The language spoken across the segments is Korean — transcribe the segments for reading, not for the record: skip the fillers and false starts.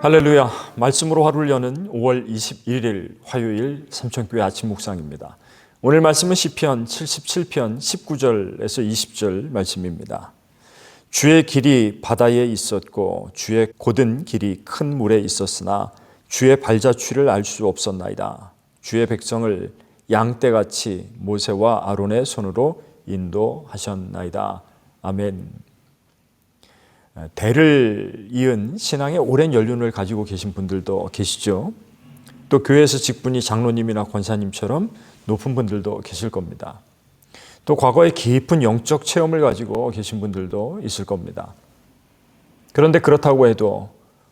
할렐루야. 말씀으로 하루를 여는 5월 21일 화요일 삼천교회 아침 묵상입니다. 오늘 말씀은 시편 77편 19절에서 20절 말씀입니다. 주의 길이 바다에 있었고 주의 곧은 길이 큰 물에 있었으나 주의 발자취를 알 수 없었나이다. 주의 백성을 양떼같이 모세와 아론의 손으로 인도하셨나이다. 아멘. 대를 이은 신앙의 오랜 연륜을 가지고 계신 분들도 계시죠. 또 교회에서 직분이 장로님이나 권사님처럼 높은 분들도 계실 겁니다. 또 과거에 깊은 영적 체험을 가지고 계신 분들도 있을 겁니다. 그런데 그렇다고 해도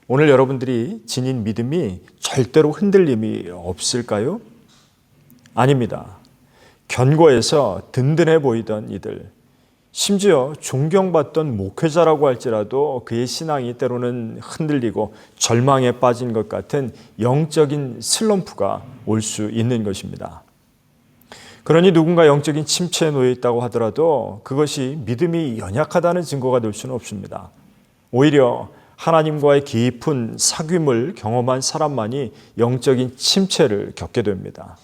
오늘 여러분들이 지닌 믿음이 절대로 흔들림이 없을까요? 아닙니다. 견고해서 든든해 보이던 이들, 심지어 존경받던 목회자라고 할지라도 그의 신앙이 때로는 흔들리고 절망에 빠진 것 같은 영적인 슬럼프가 올 수 있는 것입니다. 그러니 누군가 영적인 침체에 놓여 있다고 하더라도 그것이 믿음이 연약하다는 증거가 될 수는 없습니다. 오히려 하나님과의 깊은 사귐을 경험한 사람만이 영적인 침체를 겪게 됩니다.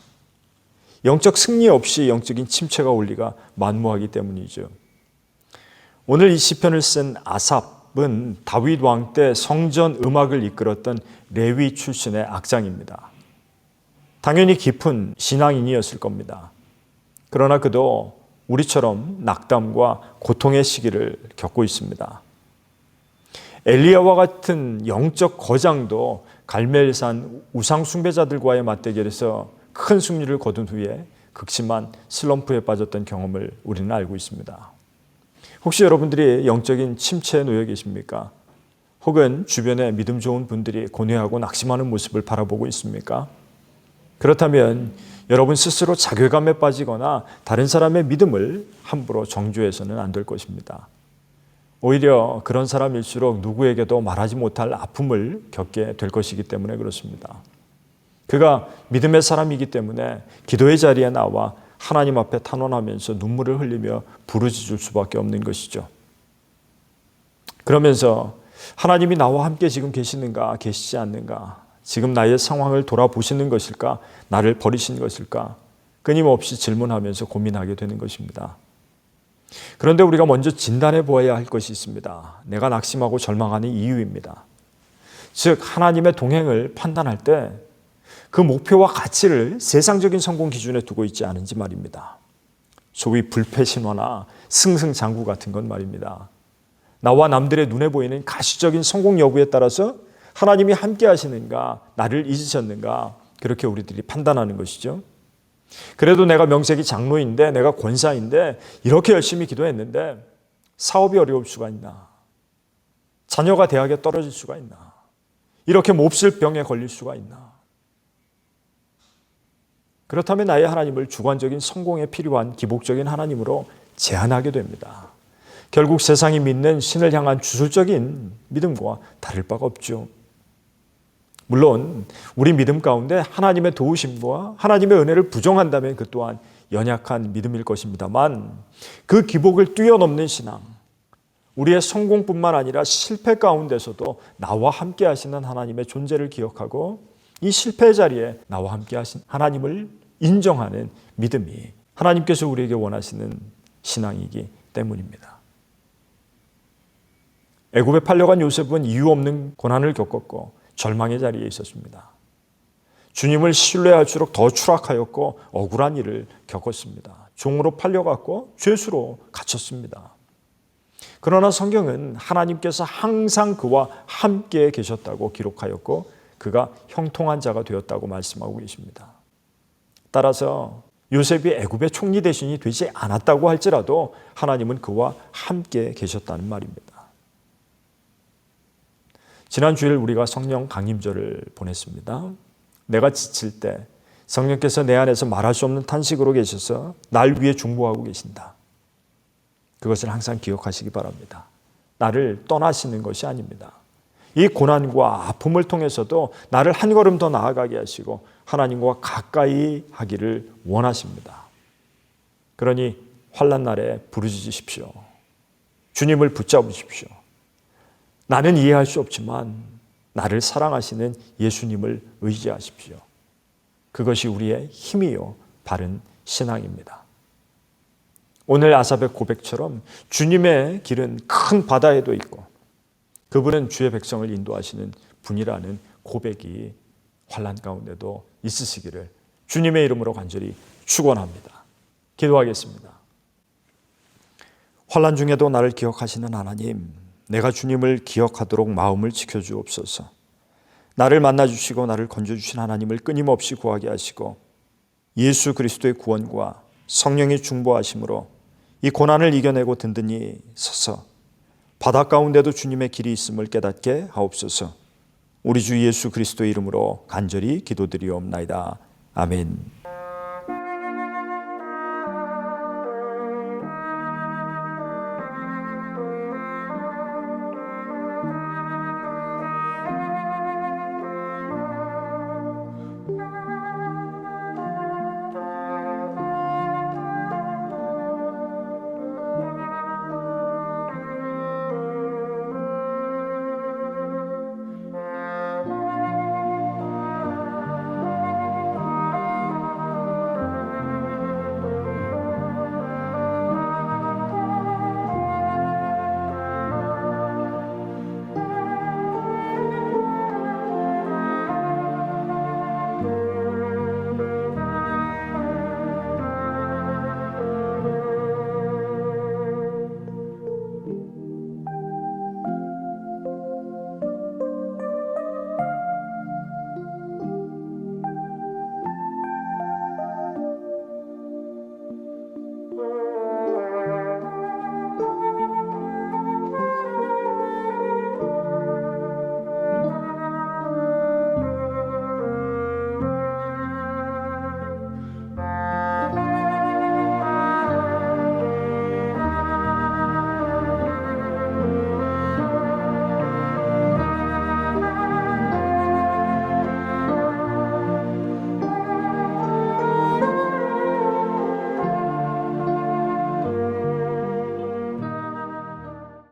영적 승리 없이 영적인 침체가 올 리가 만무하기 때문이죠. 오늘 이 시편을 쓴 아삽은 다윗 왕 때 성전 음악을 이끌었던 레위 출신의 악장입니다. 당연히 깊은 신앙인이었을 겁니다. 그러나 그도 우리처럼 낙담과 고통의 시기를 겪고 있습니다. 엘리야와 같은 영적 거장도 갈멜산 우상 숭배자들과의 맞대결에서 큰 승리를 거둔 후에 극심한 슬럼프에 빠졌던 경험을 우리는 알고 있습니다. 혹시 여러분들이 영적인 침체에 놓여 계십니까? 혹은 주변에 믿음 좋은 분들이 고뇌하고 낙심하는 모습을 바라보고 있습니까? 그렇다면 여러분 스스로 자괴감에 빠지거나 다른 사람의 믿음을 함부로 정죄해서는 안 될 것입니다. 오히려 그런 사람일수록 누구에게도 말하지 못할 아픔을 겪게 될 것이기 때문에 그렇습니다. 그가 믿음의 사람이기 때문에 기도의 자리에 나와 하나님 앞에 탄원하면서 눈물을 흘리며 부르짖을 수밖에 없는 것이죠. 그러면서 하나님이 나와 함께 지금 계시는가, 계시지 않는가, 지금 나의 상황을 돌아보시는 것일까, 나를 버리신 것일까, 끊임없이 질문하면서 고민하게 되는 것입니다. 그런데 우리가 먼저 진단해 보아야 할 것이 있습니다. 내가 낙심하고 절망하는 이유입니다. 즉 하나님의 동행을 판단할 때 그 목표와 가치를 세상적인 성공 기준에 두고 있지 않은지 말입니다. 소위 불패신화나 승승장구 같은 건 말입니다. 나와 남들의 눈에 보이는 가시적인 성공 여부에 따라서 하나님이 함께 하시는가, 나를 잊으셨는가, 그렇게 우리들이 판단하는 것이죠. 그래도 내가 명색이 장로인데, 내가 권사인데, 이렇게 열심히 기도했는데 사업이 어려울 수가 있나? 자녀가 대학에 떨어질 수가 있나? 이렇게 몹쓸 병에 걸릴 수가 있나? 그렇다면 나의 하나님을 주관적인 성공에 필요한 기복적인 하나님으로 제한하게 됩니다. 결국 세상이 믿는 신을 향한 주술적인 믿음과 다를 바가 없죠. 물론 우리 믿음 가운데 하나님의 도우심과 하나님의 은혜를 부정한다면 그 또한 연약한 믿음일 것입니다만 그 기복을 뛰어넘는 신앙, 우리의 성공뿐만 아니라 실패 가운데서도 나와 함께 하시는 하나님의 존재를 기억하고 이 실패 자리에 나와 함께 하신 하나님을 인정하는 믿음이 하나님께서 우리에게 원하시는 신앙이기 때문입니다. 애굽에 팔려간 요셉은 이유 없는 고난을 겪었고 절망의 자리에 있었습니다. 주님을 신뢰할수록 더 추락하였고 억울한 일을 겪었습니다. 종으로 팔려갔고 죄수로 갇혔습니다. 그러나 성경은 하나님께서 항상 그와 함께 계셨다고 기록하였고 그가 형통한 자가 되었다고 말씀하고 계십니다. 따라서 요셉이 애굽의 총리 대신이 되지 않았다고 할지라도 하나님은 그와 함께 계셨다는 말입니다. 지난 주일 우리가 성령 강림절을 보냈습니다. 내가 지칠 때 성령께서 내 안에서 말할 수 없는 탄식으로 계셔서 날 위해 중보하고 계신다. 그것을 항상 기억하시기 바랍니다. 나를 떠나시는 것이 아닙니다. 이 고난과 아픔을 통해서도 나를 한 걸음 더 나아가게 하시고 하나님과 가까이 하기를 원하십니다. 그러니 환난 날에 부르짖으십시오. 주님을 붙잡으십시오. 나는 이해할 수 없지만 나를 사랑하시는 예수님을 의지하십시오. 그것이 우리의 힘이요 바른 신앙입니다. 오늘 아삽의 고백처럼 주님의 길은 큰 바다에도 있고 그분은 주의 백성을 인도하시는 분이라는 고백이 환난 가운데도 있으시기를 주님의 이름으로 간절히 축원합니다. 기도하겠습니다. 환난 중에도 나를 기억하시는 하나님, 내가 주님을 기억하도록 마음을 지켜주옵소서. 나를 만나주시고 나를 건져주신 하나님을 끊임없이 구하게 하시고 예수 그리스도의 구원과 성령의 중보하심으로 이 고난을 이겨내고 든든히 서서 바다 가운데도 주님의 길이 있음을 깨닫게 하옵소서. 우리 주 예수 그리스도의 이름으로 간절히 기도드리옵나이다. 아멘.